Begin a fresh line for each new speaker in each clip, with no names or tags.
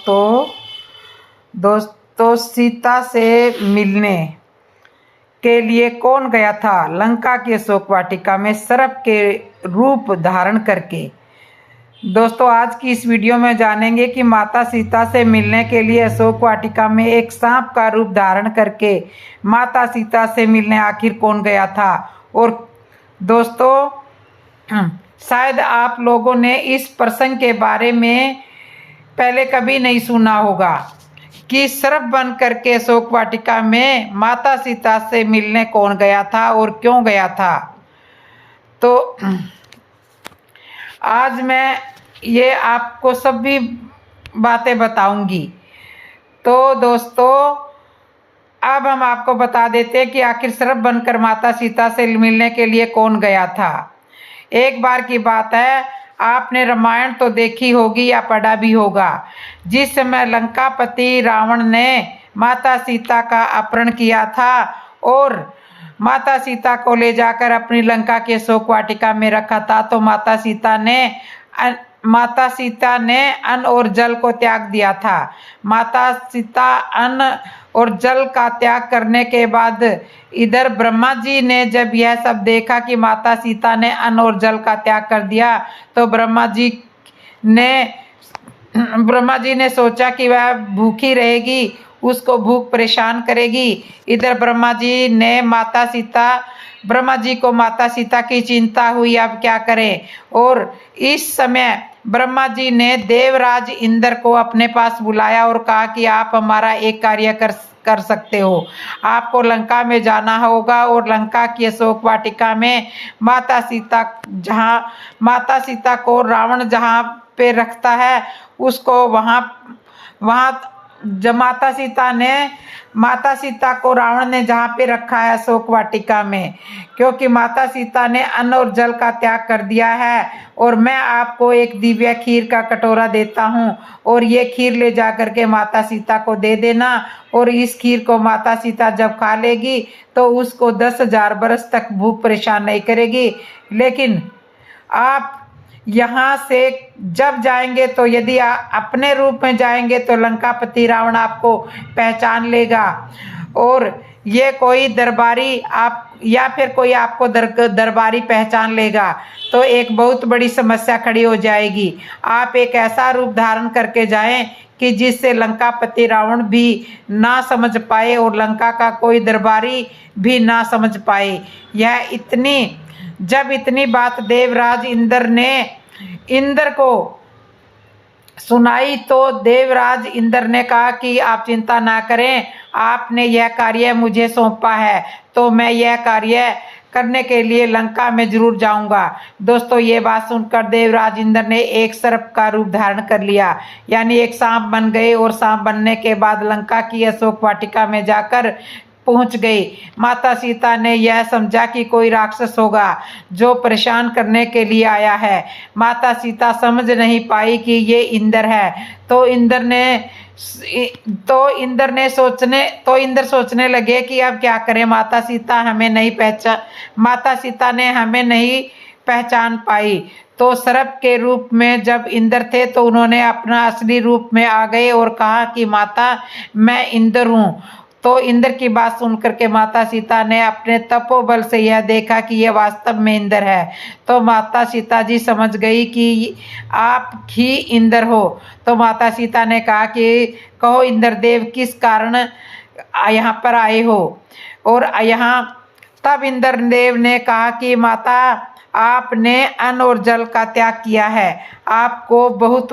दोस्तों सीता से मिलने के लिए कौन गया था लंका की अशोक वाटिका में सर्प के रूप धारण करके। दोस्तों आज की इस वीडियो में जानेंगे कि माता सीता से मिलने के लिए अशोक वाटिका में एक सांप का रूप धारण करके माता सीता से मिलने आखिर कौन गया था। और दोस्तों शायद आप लोगों ने इस प्रसंग के बारे में पहले कभी नहीं सुना होगा कि सर्प बन करके अशोक वाटिका में माता सीता से मिलने कौन गया था और क्यों गया था। तो आज मैं ये आपको सभी बातें बताऊंगी। तो दोस्तों अब हम आपको बता देते हैं कि आखिर सर्प बनकर माता सीता से मिलने के लिए कौन गया था। एक बार की बात है, आपने रामायण तो देखी होगी या पढ़ा भी होगा, जिस समय लंकापति रावण ने माता सीता का अपहरण किया था और माता सीता को ले जाकर अपनी लंका के अशोक वाटिका में रखा था। तो माता सीता ने अन्न और जल को त्याग दिया था। माता सीता अन्न और जल का त्याग करने के बाद इधर ब्रह्मा जी ने जब यह सब देखा कि माता सीता ने अन्न और जल का त्याग कर दिया, तो ब्रह्मा जी ने सोचा कि वह भूखी रहेगी, उसको भूख परेशान करेगी। इधर ब्रह्मा जी को माता सीता की चिंता हुई, अब क्या करें। और इस समय ब्रह्मा जी ने देवराज इंद्र को अपने पास बुलाया और कहा कि आप हमारा एक कार्य कर सकते हो। आपको लंका में जाना होगा और लंका की अशोक वाटिका में माता सीता को रावण जहाँ पे रखता है उसको वहाँ जब माता सीता को रावण ने जहाँ पे रखा है अशोक वाटिका में, क्योंकि माता सीता ने अन्न और जल का त्याग कर दिया है। और मैं आपको एक दिव्य खीर का कटोरा देता हूँ और ये खीर ले जा करके माता सीता को दे देना। और इस खीर को माता सीता जब खा लेगी तो उसको 10,000 बरस तक भूख परेशान नहीं करेगी। लेकिन आप यहाँ से जब जाएंगे तो यदि आप अपने रूप में जाएंगे तो लंकापति रावण आपको पहचान लेगा और ये कोई दरबारी कोई आपको दरबारी पहचान लेगा तो एक बहुत बड़ी समस्या खड़ी हो जाएगी। आप एक ऐसा रूप धारण करके जाएं कि जिससे लंकापति रावण भी ना समझ पाए और लंका का कोई दरबारी भी ना समझ पाए। जब इतनी बात देवराज इंद्र को सुनाई तो देवराज इंद्र ने कहा कि आप चिंता ना करें, आपने यह कार्य मुझे सौंपा है तो मैं यह कार्य करने के लिए लंका में जरूर जाऊंगा। दोस्तों ये बात सुनकर देवराज इंद्र ने एक सर्प का रूप धारण कर लिया, यानी एक सांप बन गए। और सांप बनने के बाद लंका की अशोक वाटिका में जाकर पहुंच गई। माता सीता ने यह समझा कि कोई राक्षस होगा जो परेशान करने के लिए आया है। माता सीता समझ नहीं पाई कि ये इंद्र है। तो इंद्र सोचने लगे कि अब क्या करें, माता सीता ने हमें नहीं पहचान पाई। तो सर्प के रूप में जब इंद्र थे तो उन्होंने अपना असली रूप में आ गए और कहा कि माता मैं इंद्र हूँ। तो इंद्र की बात सुनकर के माता सीता ने अपने तपोबल से यह देखा कि यह वास्तव में इंद्र है। तो माता सीता जी समझ गई कि आप ही इंद्र हो। तो माता सीता ने कहा कि कहो इंद्रदेव किस कारण यहाँ पर आए हो। और तब इंद्रदेव ने कहा कि माता आपने अन्न और जल का त्याग किया है, आपको भूख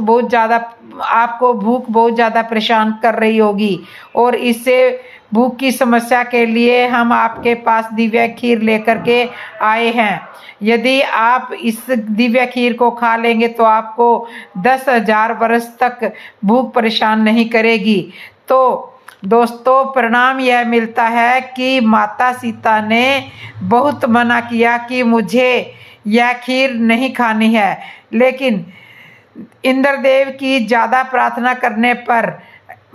बहुत ज़्यादा परेशान कर रही होगी और इससे भूख की समस्या के लिए हम आपके पास दिव्य खीर लेकर के आए हैं। यदि आप इस दिव्य खीर को खा लेंगे तो आपको 10,000 वर्ष तक भूख परेशान नहीं करेगी। तो दोस्तों परिणाम यह मिलता है कि माता सीता ने बहुत मना किया कि मुझे यह खीर नहीं खानी है, लेकिन इंद्रदेव की ज़्यादा प्रार्थना करने पर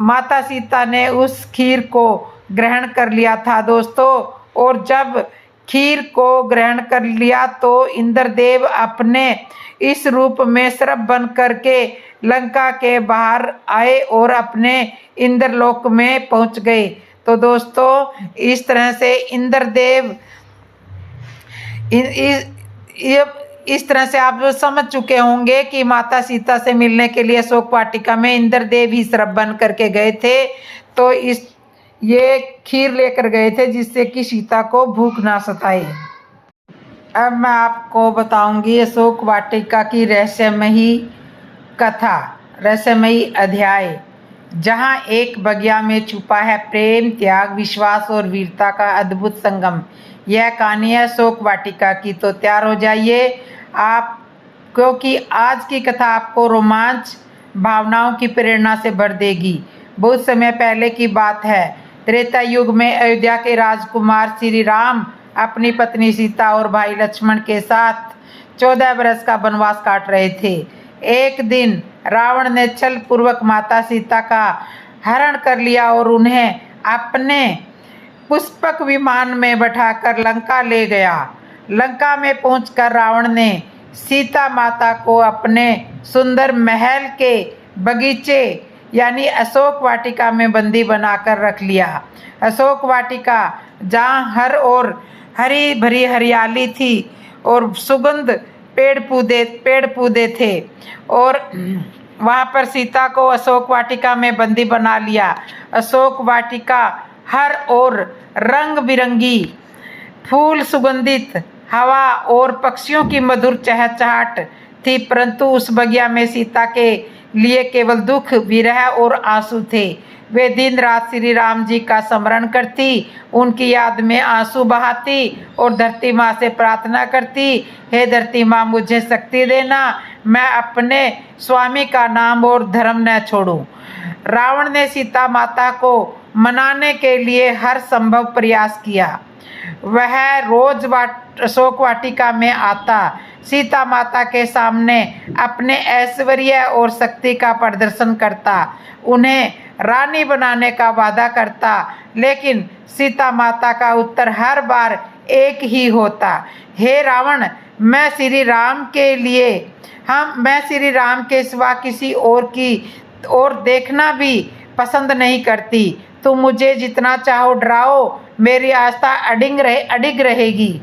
माता सीता ने उस खीर को ग्रहण कर लिया था दोस्तों। और जब खीर को ग्रहण कर लिया तो इंद्रदेव अपने इस रूप में सर्प बन करके लंका के बाहर आए और अपने इंद्रलोक में पहुंच गए। तो दोस्तों इस तरह से इंद्रदेव इस तरह से आप समझ चुके होंगे कि माता सीता से मिलने के लिए अशोक वाटिका में इंद्रदेव ही सर्प बन करके गए थे। तो ये खीर लेकर गए थे जिससे कि सीता को भूख ना सताए। अब मैं आपको बताऊंगी अशोक वाटिका की रहस्यमयी कथा, रहस्यमयी अध्याय, जहां एक बगिया में छुपा है प्रेम, त्याग, विश्वास और वीरता का अद्भुत संगम। यह कहानी है अशोक वाटिका की। तो तैयार हो जाइए आप, क्योंकि आज की कथा आपको रोमांच, भावनाओं की प्रेरणा से भर देगी। बहुत समय पहले की बात है। त्रेता युग में अयोध्या के राजकुमार श्री राम अपनी पत्नी सीता और भाई लक्ष्मण के साथ 14 बरस का वनवास काट रहे थे। एक दिन रावण ने छल पूर्वक माता सीता का हरण कर लिया और उन्हें अपने पुष्पक विमान में बैठाकर लंका ले गया। लंका में पहुंचकर रावण ने सीता माता को अपने सुंदर महल के बगीचे यानी अशोक वाटिका में बंदी बनाकर रख लिया। अशोक वाटिका जहाँ हर ओर हरी भरी हरियाली थी और सुगंध पेड़ पौधे थे, और वहाँ पर सीता को अशोक वाटिका में बंदी बना लिया। अशोक वाटिका हर ओर रंग बिरंगी फूल, सुगंधित हवा और पक्षियों की मधुर चहचहाट थी, परंतु उस बगिया में सीता के लिए केवल दुख, विरह और आंसू थे। वे दिन रात श्री राम जी का स्मरण करती, उनकी याद में आंसू बहाती और धरती माँ से प्रार्थना करती, हे धरती माँ मुझे शक्ति देना, मैं अपने स्वामी का नाम और धर्म न छोड़ूं। रावण ने सीता माता को मनाने के लिए हर संभव प्रयास किया। वह रोज अशोक वाटिका में आता, सीता माता के सामने अपने ऐश्वर्य और शक्ति का प्रदर्शन करता, उन्हें रानी बनाने का वादा करता, लेकिन सीता माता का उत्तर हर बार एक ही होता, हे रावण, मैं श्री राम के सिवा किसी और की ओर देखना भी पसंद नहीं करती। तुम मुझे जितना चाहो डराओ, मेरी आस्था अडिग रहेगी।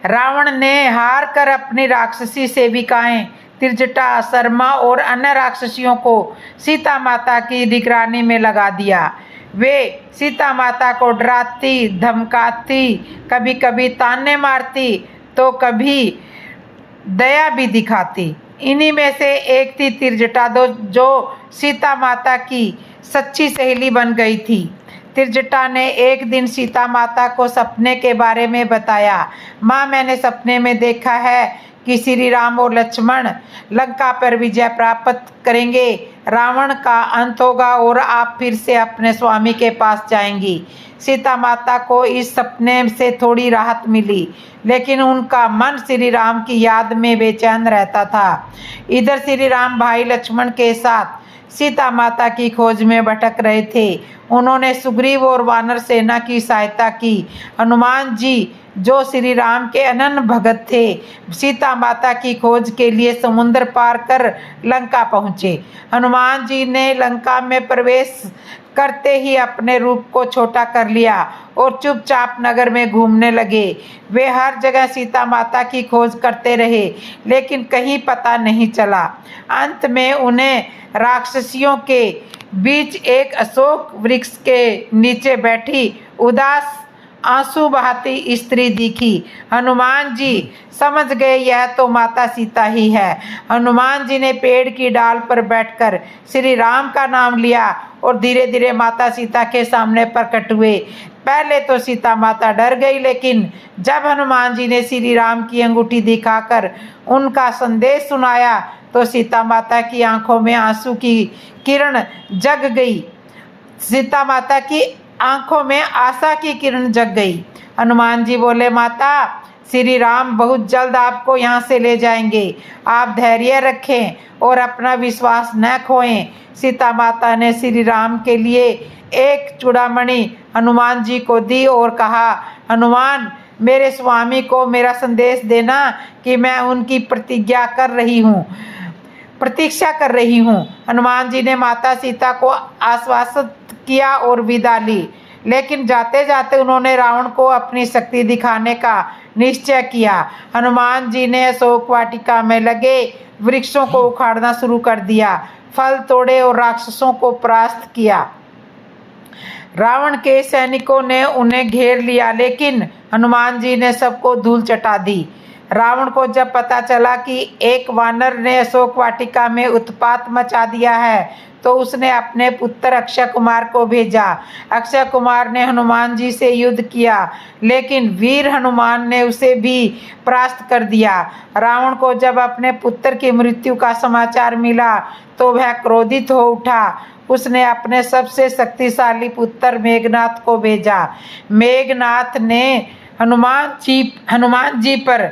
रावण ने हार कर अपनी राक्षसी सेविकाएं त्रिजटा, शर्मा और अन्य राक्षसियों को सीता माता की निगरानी में लगा दिया। वे सीता माता को डराती, धमकाती, कभी कभी ताने मारती तो कभी दया भी दिखाती। इन्हीं में से एक थी त्रिजटा, जो सीता माता की सच्ची सहेली बन गई थी। त्रिजटा ने एक दिन सीता माता को सपने के बारे में बताया। माँ, मैंने सपने में देखा है कि श्री राम और लक्ष्मण लंका पर विजय प्राप्त करेंगे, रावण का अंत होगा और आप फिर से अपने स्वामी के पास जाएंगी। सीता माता को इस सपने से थोड़ी राहत मिली, लेकिन उनका मन श्री राम की याद में बेचैन रहता था। इधर श्री राम भाई लक्ष्मण के साथ सीता माता की खोज में भटक रहे थे। उन्होंने सुग्रीव और वानर सेना की सहायता की। हनुमान जी, जो श्री राम के अनन्य भगत थे, सीता माता की खोज के लिए समुद्र पार कर लंका पहुँचे। हनुमान जी ने लंका में प्रवेश करते ही अपने रूप को छोटा कर लिया और चुपचाप नगर में घूमने लगे। वे हर जगह सीता माता की खोज करते रहे, लेकिन कहीं पता नहीं चला। अंत में उन्हें राक्षसियों के बीच एक अशोक वृक्ष के नीचे बैठी उदास आंसू बहाती स्त्री दिखी। हनुमान जी समझ गए यह तो माता सीता ही है। हनुमान जी ने पेड़ की डाल पर बैठकर श्री राम का नाम लिया और धीरे धीरे माता सीता के सामने प्रकट हुए। पहले तो सीता माता डर गई, लेकिन जब हनुमान जी ने श्री राम की अंगूठी दिखाकर उनका संदेश सुनाया तो सीता माता की आंखों में आंसू की किरण जग गई। सीता माता की आंखों में आशा की किरण जग गई। हनुमान जी बोले, माता, श्री राम बहुत जल्द आपको यहाँ से ले जाएंगे, आप धैर्य रखें और अपना विश्वास न खोएं। सीता माता ने श्री राम के लिए एक चूड़ामणि हनुमान जी को दी और कहा, हनुमान, मेरे स्वामी को मेरा संदेश देना कि मैं उनकी प्रतीक्षा कर रही हूँ। हनुमान जी ने माता सीता को आश्वासित किया और विदा ली, लेकिन जाते जाते उन्होंने रावण को अपनी शक्ति दिखाने का निश्चय किया। हनुमान जी ने अशोक वाटिका में लगे वृक्षों को उखाड़ना शुरू कर दिया, फल तोड़े और राक्षसों को परास्त किया। रावण के सैनिकों ने उन्हें घेर लिया, लेकिन हनुमान जी ने सबको धूल चटा दी। रावण को जब पता चला कि एक वानर ने अशोक वाटिका में उत्पात मचा दिया है, तो उसने अपने पुत्र अक्षय कुमार को भेजा। अक्षय कुमार ने हनुमान जी से युद्ध किया, लेकिन वीर हनुमान ने उसे भी परास्त कर दिया। रावण को जब अपने पुत्र की मृत्यु का समाचार मिला, तो वह क्रोधित हो उठा। उसने अपने सबसे शक्तिशाली पुत्र मेघनाथ को भेजा। मेघनाथ ने हनुमान जी पर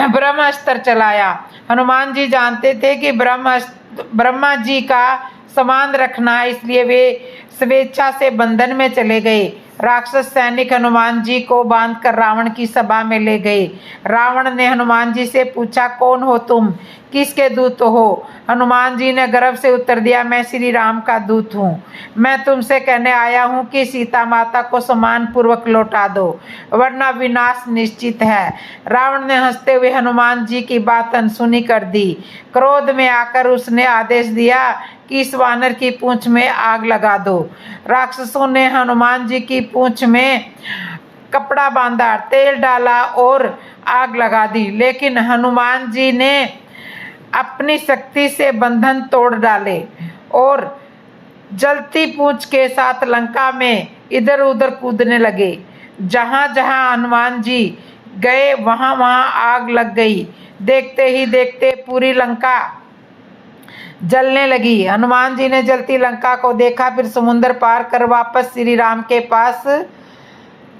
ब्रह्मास्त्र चलाया। हनुमान जी जानते थे कि ब्रह्मा जी का समान रखना है, इसलिए वे स्वेच्छा से बंधन में चले गए। राक्षस सैनिक हनुमान जी को बांधकर रावण की सभा में ले गए। रावण ने हनुमान जी से पूछा, कौन हो तुम, किसके दूत हो? हनुमान जी ने गर्व से उत्तर दिया, मैं श्री राम का दूत हूँ। मैं तुमसे कहने आया हूँ कि सीता माता को सम्मान पूर्वक लौटा दो, वरना विनाश निश्चित है। रावण ने हंसते हुए हनुमान जी की बात अनसुनी कर दी। क्रोध में आकर उसने आदेश दिया कि इस वानर की पूंछ में आग लगा दो। राक्षसों ने हनुमान जी की पूंछ में कपड़ा बांधा, तेल डाला और आग लगा दी, लेकिन हनुमान जी ने अपनी शक्ति से बंधन तोड़ डाले और जलती पूंछ के साथ लंका में इधर उधर कूदने लगे। जहां जहां हनुमान जी गए वहां वहां आग लग गई। देखते ही देखते पूरी लंका जलने लगी। हनुमान जी ने जलती लंका को देखा, फिर समुद्र पार कर वापस श्री राम के पास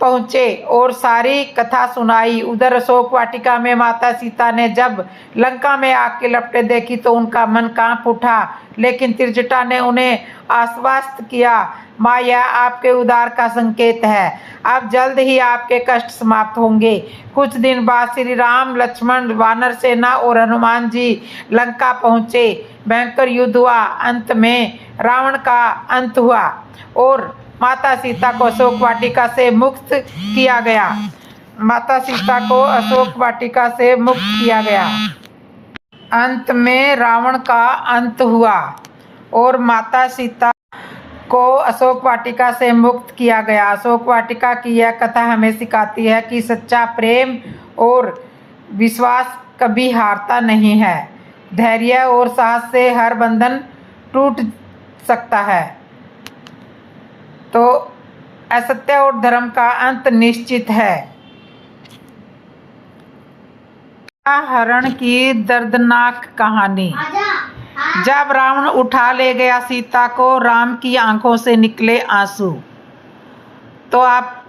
पहुँचे और सारी कथा सुनाई। उधर अशोक वाटिका में माता सीता ने जब लंका में आग की लपटें देखी तो उनका मन कांप उठा, लेकिन त्रिजटा ने उन्हें आश्वस्त किया, माँ यह आपके उद्धार का संकेत है, अब जल्द ही आपके कष्ट समाप्त होंगे। कुछ दिन बाद श्री राम, लक्ष्मण, वानर सेना और हनुमान जी लंका पहुँचे। भयंकर युद्ध हुआ। अंत में रावण का अंत हुआ और माता सीता को अशोक वाटिका से मुक्त किया गया। अंत में रावण का अंत हुआ और माता सीता को अशोक वाटिका से मुक्त किया गया। अशोक वाटिका की यह कथा हमें सिखाती है कि सच्चा प्रेम और विश्वास कभी हारता नहीं है। धैर्य और साहस से हर बंधन टूट सकता है। तो असत्य और धर्म का अंत निश्चित है। हरण की दर्दनाक कहानी। जब रावण उठा ले गया सीता को, राम की आंखों से निकले आंसू। तो आप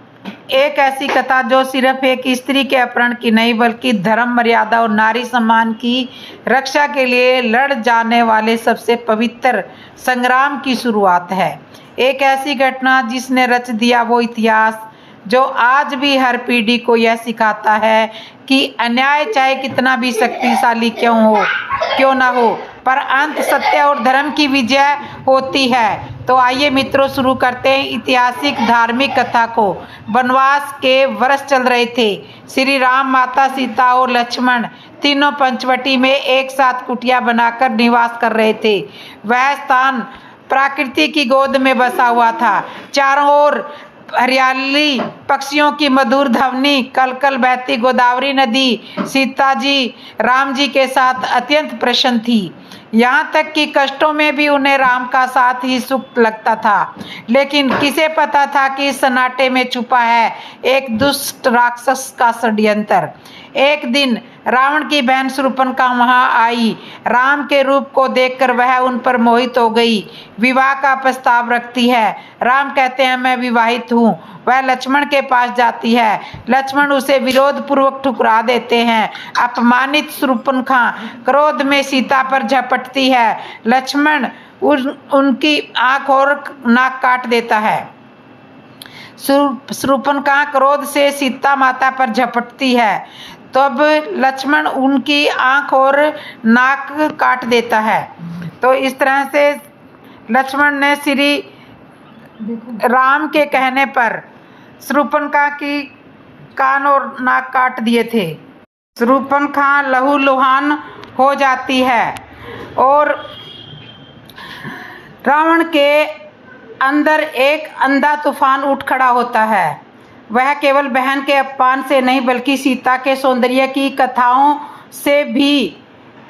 एक ऐसी कथा जो सिर्फ एक स्त्री के अपहरण की नहीं, बल्कि धर्म, मर्यादा और नारी सम्मान की रक्षा के लिए लड़ जाने वाले सबसे पवित्र संग्राम की शुरुआत है। एक ऐसी घटना जिसने रच दिया वो इतिहास जो आज भी हर पीढ़ी को यह सिखाता है कि अन्याय चाहे कितना भी शक्तिशाली क्यों ना हो, पर अंत सत्य और धर्म की विजय होती है। तो आइए मित्रों, शुरू करते हैं ऐतिहासिक धार्मिक कथा को। वनवास के वर्ष चल रहे थे। श्री राम, माता सीता और लक्ष्मण तीनों पंचवटी में एक साथ कुटिया बनाकर निवास कर रहे थे। वह स्थान प्रकृति की गोद में बसा हुआ था। चारों ओर हरियाली, पक्षियों की मधुर ध्वनि, कल कल बहती गोदावरी नदी सीता जी, राम जी के साथ अत्यंत प्रसन्न थी। यहाँ तक कि कष्टों में भी उन्हें राम का साथ ही सुख लगता था। लेकिन किसे पता था कि इस सन्नाटे में छुपा है एक दुष्ट राक्षस का षड्यंत्र। एक दिन रावण की बहन शूर्पणखा वहां आई। राम के रूप को देखकर वह उन पर मोहित हो गई। विवाह का प्रस्ताव रखती है। राम कहते हैं, मैं विवाहित हूँ। वह लक्ष्मण के पास जाती है। लक्ष्मण उसे विरोध पूर्वक ठुकरा देते हैं। अपमानित शूर्पणखा क्रोध में सीता पर झपटती है। लक्ष्मण उनकी आंख और नाक काट देता है। शूर्पणखा क्रोध से सीता माता पर झपटती है, तब लक्ष्मण उनकी आंख और नाक काट देता है। तो इस तरह से लक्ष्मण ने श्री राम के कहने पर शूर्पणखा की कान और नाक काट दिए थे। शूर्पणखा लहूलुहान हो जाती है और रावण के अंदर एक अंधा तूफान उठ खड़ा होता है। वह केवल बहन के अपमान से नहीं बल्कि सीता के सौंदर्य की कथाओं से भी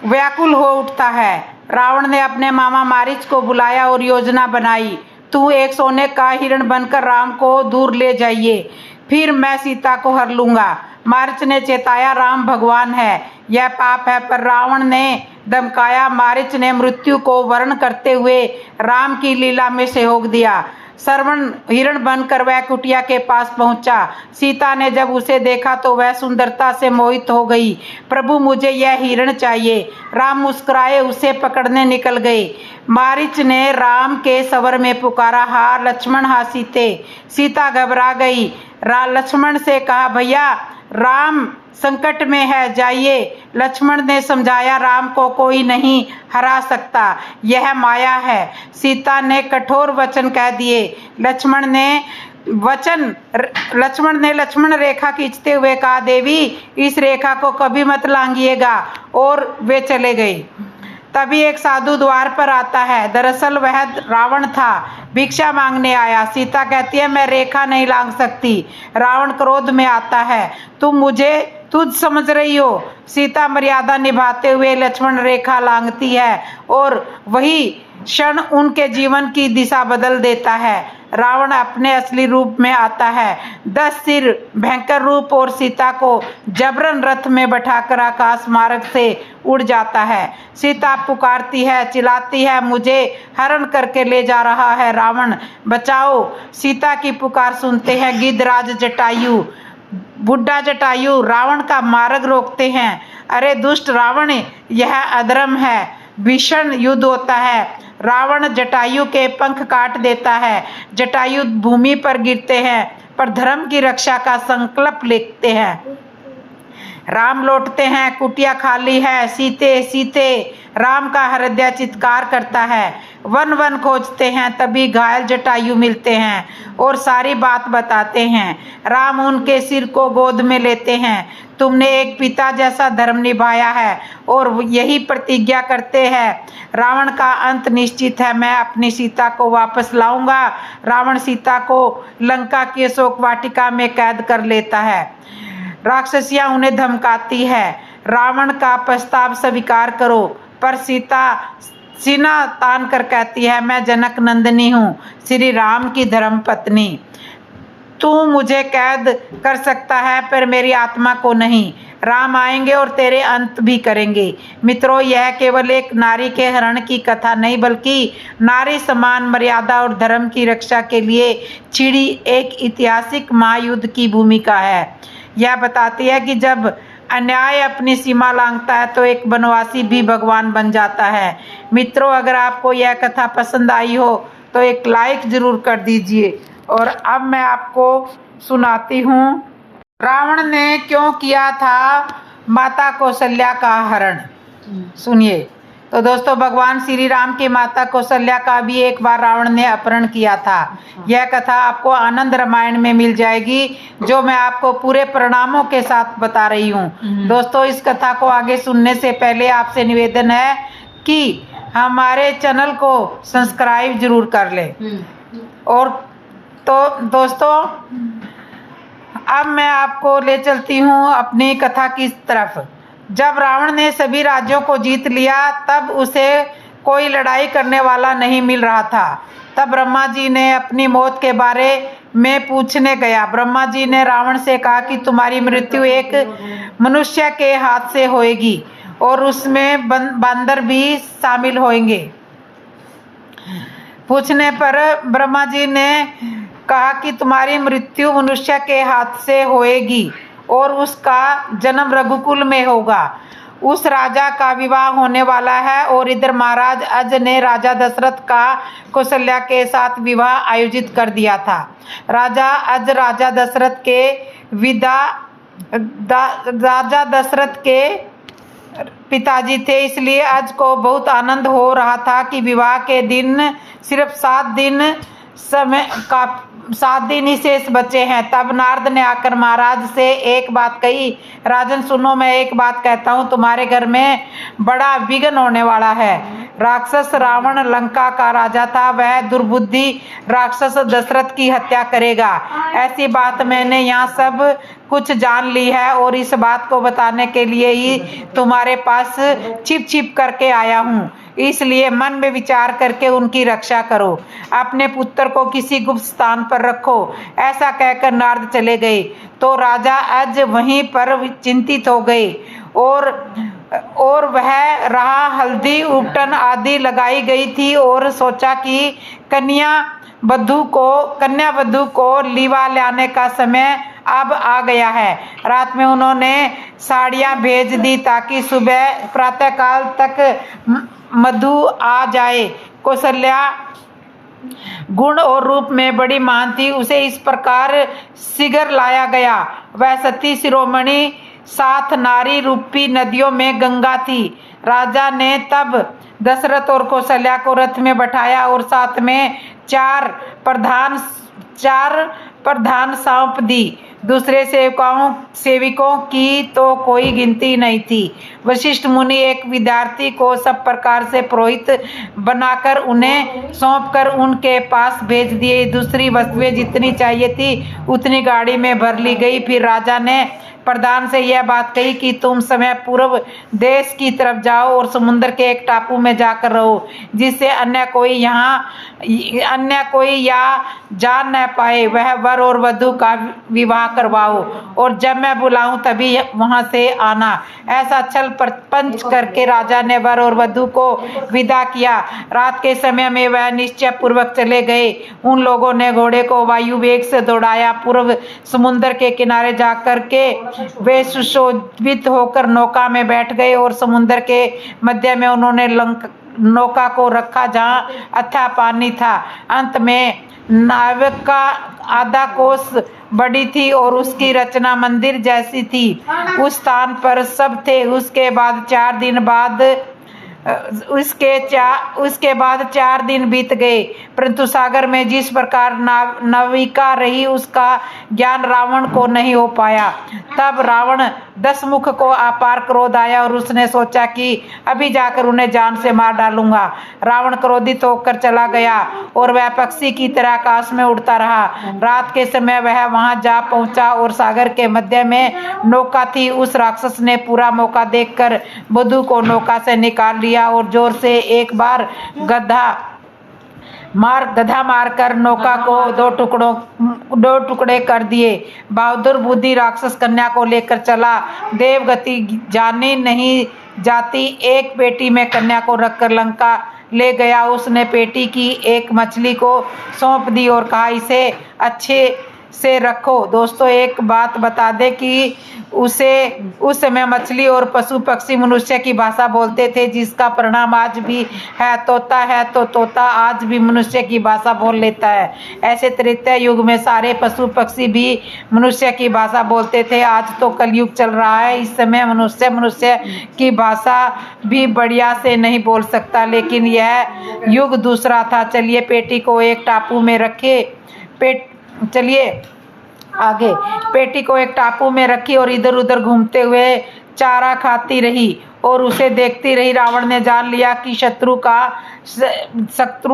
व्याकुल हो उठता है। रावण ने अपने मामा मारीच को बुलाया और योजना बनाई, तू एक सोने का हिरण बनकर राम को दूर ले जाइए, फिर मैं सीता को हर लूंगा। मारीच ने चेताया, राम भगवान है, यह पाप है, पर रावण ने धमकाया। मारीच ने मृत्यु को वर्ण करते हुए राम की लीला में सहयोग दिया। श्रवण हिरण बनकर वह कुटिया के पास पहुंचा। सीता ने जब उसे देखा तो वह सुंदरता से मोहित हो गई। प्रभु, मुझे यह हिरण चाहिए। राम मुस्कुराए उसे पकड़ने निकल गए। मारीच ने राम के स्वर में पुकारा, हा लक्ष्मण, हा सीते। सीता घबरा गई। लक्ष्मण से कहा, भैया राम संकट में है, जाइए। लक्ष्मण ने समझाया, राम को कोई नहीं हरा सकता, यह माया है। सीता ने कठोर वचन कह दिए। लक्ष्मण ने लक्ष्मण रेखा खींचते हुए कहा, देवी इस रेखा को कभी मत लांघिएगा, और वे चले गए। तभी एक साधु द्वार पर आता है। दरअसल वह रावण था, भिक्षा मांगने आया। सीता कहती है, मैं रेखा नहीं लांघ सकती। रावण क्रोध में आता है, तुम मुझे तुझ समझ रही हो। सीता मर्यादा निभाते हुए लक्ष्मण रेखा लांघती है और वही क्षण उनके जीवन की दिशा बदल देता है। रावण अपने असली रूप में आता है, 10 सिर भयंकर रूप, और सीता को जबरन रथ में बैठाकर आकाश मार्ग से उड़ जाता है। सीता पुकारती है, चिल्लाती है, मुझे हरण करके ले जा रहा है रावण, बचाओ। सीता की पुकार सुनते हैं गिद्धराज जटायु, बुढ़ा जटायु रावण का मार्ग रोकते हैं। अरे दुष्ट रावण, यह अधर्म है। भीषण युद्ध होता है। रावण जटायु के पंख काट देता है। जटायु भूमि पर गिरते हैं, पर धर्म की रक्षा का संकल्प लेते हैं। राम लौटते हैं, कुटिया खाली है। सीते सीते राम का हृदय चित्कार करता है। वन वन खोजते हैं, तभी घायल जटायु मिलते हैं और सारी बात बताते हैं। राम उनके सिर को गोद में लेते हैं। तुमने एक पिता जैसा धर्म निभाया है और यही प्रतिज्ञा करते हैं। रावण का अंत निश्चित है, मैं अपनी सीता को वापस लाऊंगा। रावण सीता को लंका की अशोक वाटिका में कैद कर लेता है। राक्षसियां उन्हें धमकाती है, रावण का प्रस्ताव स्वीकार करो, पर सीता सीना तान कर कहती है, मैं जनक नंदिनी हूँ, श्री राम की धर्म पत्नी। तू मुझे कैद कर सकता है पर मेरी आत्मा को नहीं। राम आएंगे और तेरे अंत भी करेंगे। मित्रों, यह केवल एक नारी के हरण की कथा नहीं, बल्कि नारी समान मर्यादा और धर्म की रक्षा के लिए छिड़ी एक ऐतिहासिक महायुद्ध की भूमिका है। यह बताती है कि जब अन्याय अपनी सीमा लांघता है तो एक वनवासी भी भगवान बन जाता है। मित्रों, अगर आपको यह कथा पसंद आई हो तो एक लाइक जरूर कर दीजिए। और अब मैं आपको सुनाती हूँ, रावण ने क्यों किया था माता कौशल्या का हरण। सुनिए। तो दोस्तों, भगवान श्री राम की माता कौशल्या का भी एक बार रावण ने अपहरण किया था। यह कथा आपको आनंद रामायण में मिल जाएगी, जो मैं आपको पूरे परिणामों के साथ बता रही हूँ। दोस्तों, इस कथा को आगे सुनने से पहले आपसे निवेदन है कि हमारे चैनल को सब्सक्राइब जरूर कर लें। और तो दोस्तों, अब मैं आपको ले चलती हूँ अपनी कथा की तरफ। जब रावण ने सभी राज्यों को जीत लिया, तब उसे कोई लड़ाई करने वाला नहीं मिल रहा था। तब ब्रह्मा जी ने अपनी मौत के बारे में पूछने गया। ब्रह्मा जी ने रावण से कहा कि तुम्हारी मृत्यु एक मनुष्य के हाथ से होएगी और उसमें बंदर भी शामिल होंगे। पूछने पर ब्रह्मा जी ने कहा कि तुम्हारी मृत्यु मनुष्य के हाथ से होएगी और उसका जन्म रघुकुल में होगा। उस राजा का विवाह होने वाला है। और इधर महाराज अज ने राजा दशरथ का कौशल्या के साथ विवाह आयोजित कर दिया था। राजा अज राजा दशरथ के पिताजी थे, इसलिए अज को बहुत आनंद हो रहा था कि विवाह के दिन सिर्फ 7 दिन ही शेष बचे हैं। तब नारद ने आकर महाराज से एक बात कही, राजन सुनो, मैं एक बात कहता हूँ, तुम्हारे घर में बड़ा विघ्न होने वाला है। राक्षस रावण लंका का राजा था, वह दुर्बुद्धि राक्षस दशरथ की हत्या करेगा। ऐसी बात मैंने यहाँ सब कुछ जान ली है और इस बात को बताने के लिए ही तुम्हारे पास छिप छिप करके आया हूँ। इसलिए मन में विचार करके उनकी रक्षा करो, अपने पुत्र को किसी गुप्त स्थान पर रखो। ऐसा कहकर नारद चले गए तो राजा अज वहीं पर चिंतित हो गए और वह रहा हल्दी उपटन आदि लगाई गई थी और सोचा कि कन्या वधू को लीवा लाने का समय अब आ गया है। रात में उन्होंने साड़ियाँ भेज दी ताकि सुबह प्रातःकाल तक मधु आ जाए। कौशल्या गुण और रूप में बड़ी महान थी, उसे इस प्रकार शीघ्र लाया गया। वह सती शिरोमणि 7 नारी रूपी नदियों में गंगा थी। राजा ने तब दशरथ और कौशल्या को रथ में बैठाया और साथ में 4 प्रधान सौंप दी। दूसरे सेविकों की तो कोई गिनती नहीं थी। वशिष्ठ मुनि एक विद्यार्थी को सब प्रकार से पुरोहित बनाकर उन्हें सौंपकर उनके पास भेज दिए। दूसरी वस्तुएं जितनी चाहिए थी उतनी गाड़ी में भर ली गई। फिर राजा ने प्रधान से यह बात कही कि तुम समय पूर्व देश की तरफ जाओ और समुद्र के एक टापू में जाकर रहो, जिससे अन्य कोई या जान न पाए। वह वर और वधू का विवाह करवाओ और जब मैं बुलाऊं तभी वहां से आना। ऐसा छल प्रपंच करके राजा ने वर और वधू को विदा किया। रात के समय में वह निश्चय पूर्वक चले गए। उन लोगों ने घोड़े को वायु वेग से दौड़ाया। पूर्व समुद्र के किनारे जाकर के वे सुशोभित होकर नौका में बैठ गए और समुद्र के मध्य में उन्होंने नौका को रखा जहाँ अथाह पानी था। अंत में नाविक का आधा कोस बड़ी थी और उसकी रचना मंदिर जैसी थी। उस स्थान पर सब थे। उसके बाद 4 दिन बीत गए, परंतु सागर में जिस प्रकार नाविका रही उसका ज्ञान रावण को नहीं हो पाया। तब रावण 10 मुख को अपार क्रोध आया और उसने सोचा कि अभी जाकर उन्हें जान से मार डालूंगा। रावण क्रोधित होकर चला गया और वह पक्षी की तरह आकाश में उड़ता रहा। रात के समय वह वहां जा पहुंचा और सागर के मध्य में नौका थी। उस राक्षस ने पूरा मौका देखकर वधू को नौका से निकाल लिया और जोर से एक बार गधा मारकर नौका को 2 टुकड़े कर दिए। बहादुर बुद्धि राक्षस कन्या को लेकर चला। देवगति जानी नहीं जाती। एक पेटी में कन्या को रखकर लंका ले गया। उसने पेटी की एक मछली को सौंप दी और कहा, इसे अच्छे से रखो। दोस्तों, एक बात बता दें कि उस समय मछली और पशु पक्षी मनुष्य की भाषा बोलते थे, जिसका परिणाम आज भी है। तो तोता आज भी मनुष्य की भाषा बोल लेता है। ऐसे त्रेता युग में सारे पशु पक्षी भी मनुष्य की भाषा बोलते थे। आज तो कलयुग चल रहा है। इस समय मनुष्य की भाषा भी बढ़िया से नहीं बोल सकता, लेकिन यह युग दूसरा था। चलिए पेटी को एक टापू में रखे। पेटी को एक टापू में रखी और इधर उधर घूमते हुए चारा खाती रही और उसे देखती रही। रावण ने जान लिया कि शत्रु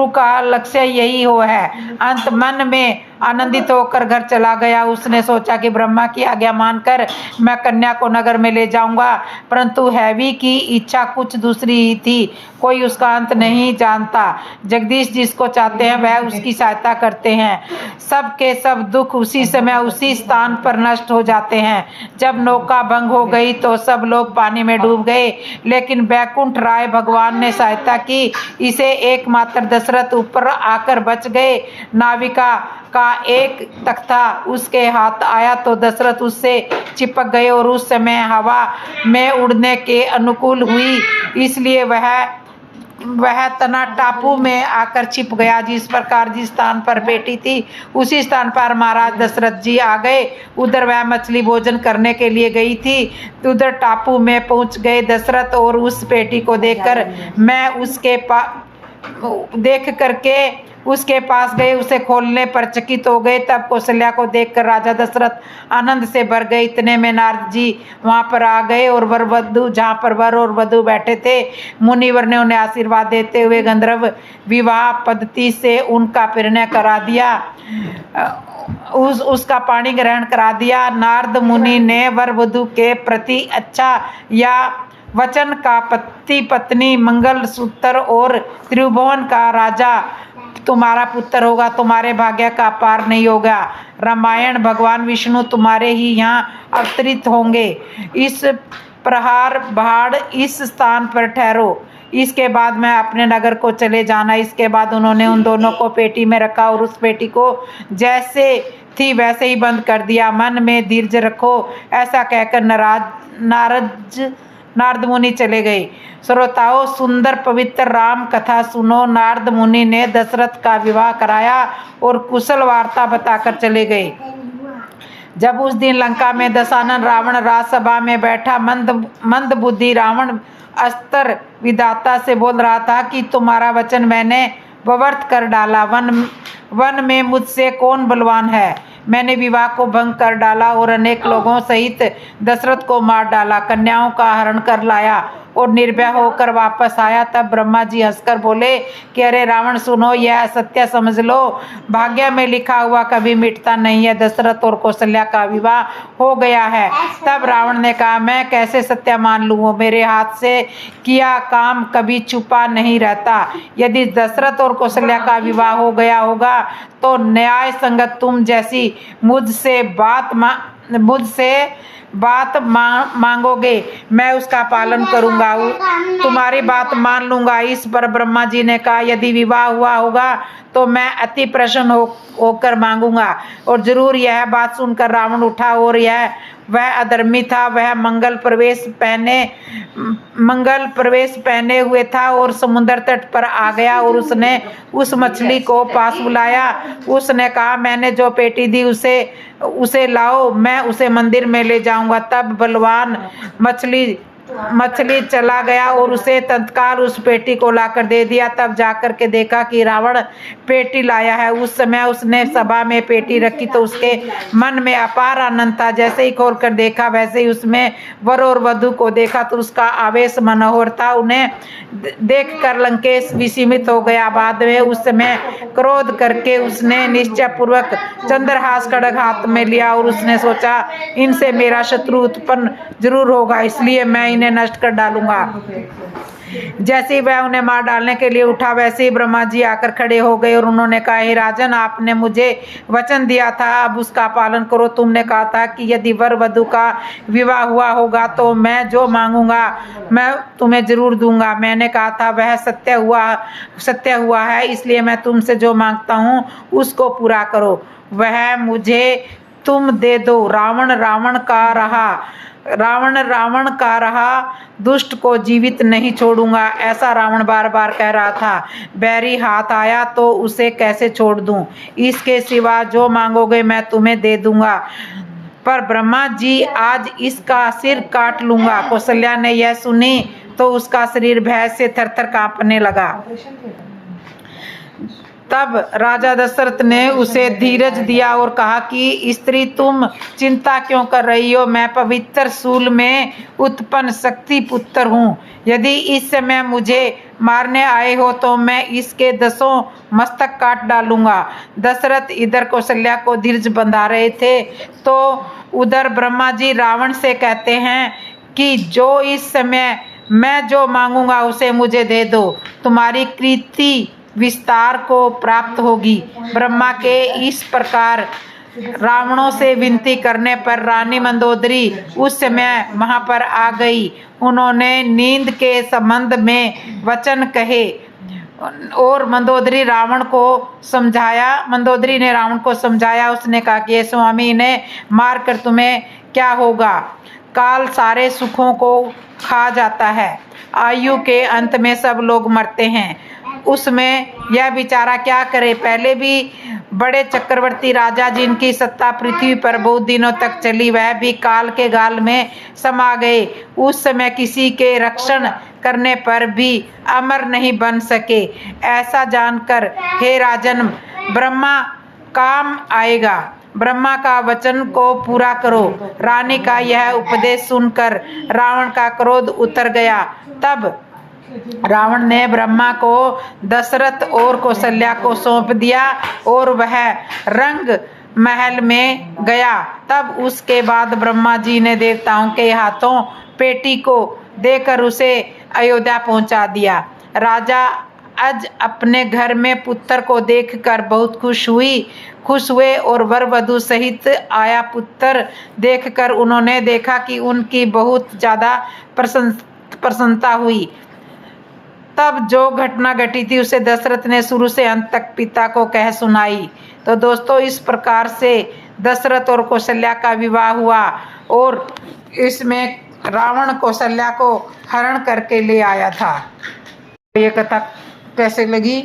का लक्ष्य यही है। अंत मन में आनंदित होकर घर चला गया। उसने सोचा कि ब्रह्मा की आज्ञा मानकर मैं कन्या को नगर में ले जाऊंगा, परंतु हैवी की इच्छा कुछ दूसरी ही थी। कोई उसका अंत नहीं जानता। जगदीश जिसको चाहते हैं वह उसकी सहायता करते हैं। सब के सब दुख उसी समय उसी स्थान पर नष्ट हो जाते हैं। जब नौका भंग हो गई तो सब लोग पानी में डूब गए, लेकिन बैकुंठ राय भगवान ने सहायता की। इसे से एकमात्र दशरथ ऊपर आकर बच गए। नाविका का एक तख्ता उसके हाथ आया तो दशरथ उससे चिपक गए और उस समय हवा में उड़ने के अनुकूल हुई, इसलिए वह तना टापू में आकर छिप गया। जिस प्रकार जिस स्थान पर पेटी थी उसी स्थान पर महाराज दशरथ जी आ गए। उधर वह मछली भोजन करने के लिए गई थी। उधर टापू में पहुंच गए दशरथ और उस पेटी को देखकर मैं देख करके उसके पास गए, उसे खोलने पर चकित हो गए। तब कौशल्या को देखकर राजा दशरथ आनंद से भर गए। इतने में नारद जी वहां पर आ गए और वर वधु, जहाँ पर वर और वधु बैठे थे, मुनिवर ने उन्हें आशीर्वाद देते हुए गंधर्व विवाह पद्धति से उनका परिणय करा दिया, उसका पाणी ग्रहण करा दिया। नारद मुनि ने वर वधु के प्रति अच्छा या वचन का पति पत्नी मंगल सूत्र और त्रिभुवन का राजा तुम्हारा पुत्र होगा, तुम्हारे भाग्य का पार नहीं होगा। रामायण भगवान विष्णु तुम्हारे ही यहाँ अवतरित होंगे। इस प्रहार भाड़ इस स्थान पर ठहरो, इसके बाद मैं अपने नगर को चले जाना। इसके बाद उन्होंने उन दोनों को पेटी में रखा और उस पेटी को जैसे थी वैसे ही बंद कर दिया। मन में धीरज रखो, ऐसा कहकर नारद मुनि चले गए। श्रोताओं, सुंदर पवित्र राम कथा सुनो। नारद मुनि ने दशरथ का विवाह कराया और कुशल वार्ता बताकर चले गए। जब उस दिन लंका में दशानन रावण राजसभा में बैठा मंद बुद्धि रावण अस्त्र विधाता से बोल रहा था कि तुम्हारा वचन मैंने व्यर्थ कर डाला। वन में मुझसे कौन बलवान है? मैंने विवाह को भंग कर डाला और अनेक लोगों सहित दशरथ को मार डाला, कन्याओं का हरण कर लाया और निर्भय होकर वापस आया। तब ब्रह्मा जी हंसकर बोले कि अरे रावण, सुनो, यह सत्य समझ लो, भाग्य में लिखा हुआ कभी मिटता नहीं है। दशरथ और कौशल्या का विवाह हो गया है। तब रावण ने कहा, मैं कैसे सत्य मान लूँ? मेरे हाथ से किया काम कभी छुपा नहीं रहता। यदि दशरथ और कौशल्या का विवाह हो गया होगा तो न्याय संगत तुम जैसी मुझसे बात मांगोगे, मैं उसका पालन करूंगा, तुम्हारी बात मान लूंगा। इस पर ब्रह्मा जी ने कहा, यदि विवाह हुआ होगा तो मैं अति प्रसन्न होकर मांगूंगा। और जरूर यह बात सुनकर रावण उठा और वह अधर्मी था। वह मंगल प्रवेश पहने हुए था और समुद्र तट पर आ गया और उसने उस मछली को पास बुलाया। उसने कहा, मैंने जो पेटी दी उसे लाओ, मैं उसे मंदिर में ले जाऊंगा। तब बलवान मछली चला गया और उसे तत्काल उस पेटी को लाकर दे दिया। तब जाकर के देखा कि रावण पेटी लाया है। उस समय उसने सभा में पेटी रखी तो उसके मन में अपार आनंद था। जैसे ही खोलकर देखा वैसे ही उसमें वर और वधु को देखा तो उसका आवेश मनोहर था। उन्हें देखकर लंकेश विस्मित हो गया। बाद में उस समय क्रोध करके उसने निश्चय पूर्वक चंद्रहास खड्ग हाथ में लिया और उसने सोचा, इनसे मेरा शत्रु उत्पन्न जरूर होगा, इसलिए मैं इन्हें नष्ट कर डालूंगा। जैसे ही वह उन्हें मार डालने के लिए उठा वैसे ही ब्रह्मा जी आकर खड़े हो गए और उन्होंने कहा, हे राजन, आपने मुझे वचन दिया था, अब उसका पालन करो। तुमने कहा था कि यदि वर वधु का विवाह हुआ होगा तो मैं जो मांगूंगा मैं तुम्हें जरूर दूंगा। मैंने कहा था वह सत्य हुआ है, इसलिए मैं तुमसे जो मांगता हूँ उसको पूरा करो, वह मुझे तुम दे दो। रावण का रहा, दुष्ट को जीवित नहीं छोड़ूंगा, ऐसा रावण बार बार कह रहा था। बैरी हाथ आया तो उसे कैसे छोड़ दूं? इसके सिवा जो मांगोगे मैं तुम्हें दे दूंगा, पर ब्रह्मा जी आज इसका सिर काट लूंगा। कौशल्या ने यह सुनी तो उसका शरीर भय से थरथर कांपने लगा। तब राजा दशरथ ने उसे धीरज दिया और कहा कि स्त्री, तुम चिंता क्यों कर रही हो? मैं पवित्र सूल में उत्पन्न शक्ति पुत्र हूँ। यदि इस समय मुझे मारने आए हो तो मैं इसके 10 मस्तक काट डालूंगा। दशरथ इधर कौशल्या को धीरज बंधा रहे थे तो उधर ब्रह्मा जी रावण से कहते हैं कि जो इस समय मैं जो मांगूंगा उसे मुझे दे दो, तुम्हारी कीर्ति विस्तार को प्राप्त होगी। ब्रह्मा के इस प्रकार रावणों से विनती करने पर रानी मंदोदरी उस समय वहां पर आ गई। उन्होंने नींद के संबंध में वचन कहे और मंदोदरी रावण को समझाया, मंदोदरी ने रावण को समझाया। उसने कहा कि ये स्वामी, इन्हें मार कर तुम्हें क्या होगा, काल सारे सुखों को खा जाता है, आयु के अंत में सब लोग मरते हैं, उसमें यह बेचारा क्या करे। पहले भी बड़े चक्रवर्ती राजा जिनकी सत्ता पृथ्वी पर बहुत दिनों तक चली, वह भी काल के गाल में समा गए। उस समय किसी के रक्षण करने पर भी अमर नहीं बन सके। ऐसा जानकर हे राजन, ब्रह्मा काम आएगा, ब्रह्मा का वचन को पूरा करो। रानी का यह उपदेश सुनकर रावण का क्रोध उतर गया। तब रावण ने ब्रह्मा को दशरथ और कौशल्या को सौंप दिया और वह रंग महल में गया। तब उसके बाद ब्रह्मा जी ने देवताओं के हाथों पेटी को देकर उसे अयोध्या पहुंचा दिया। राजा आज अपने घर में पुत्र को देखकर बहुत खुश हुए और वर वधू सहित आया पुत्र देखकर उन्होंने देखा कि उनकी बहुत ज्यादा प्रसन्नता हुई। तब जो घटना घटी थी उसे दशरथ ने शुरू से अंत तक पिता को कह सुनाई। तो दोस्तों, इस प्रकार से दशरथ और कौशल्या का विवाह हुआ और इसमें रावण कौशल्या को हरण करके ले आया था। ये कथा कैसे लगी?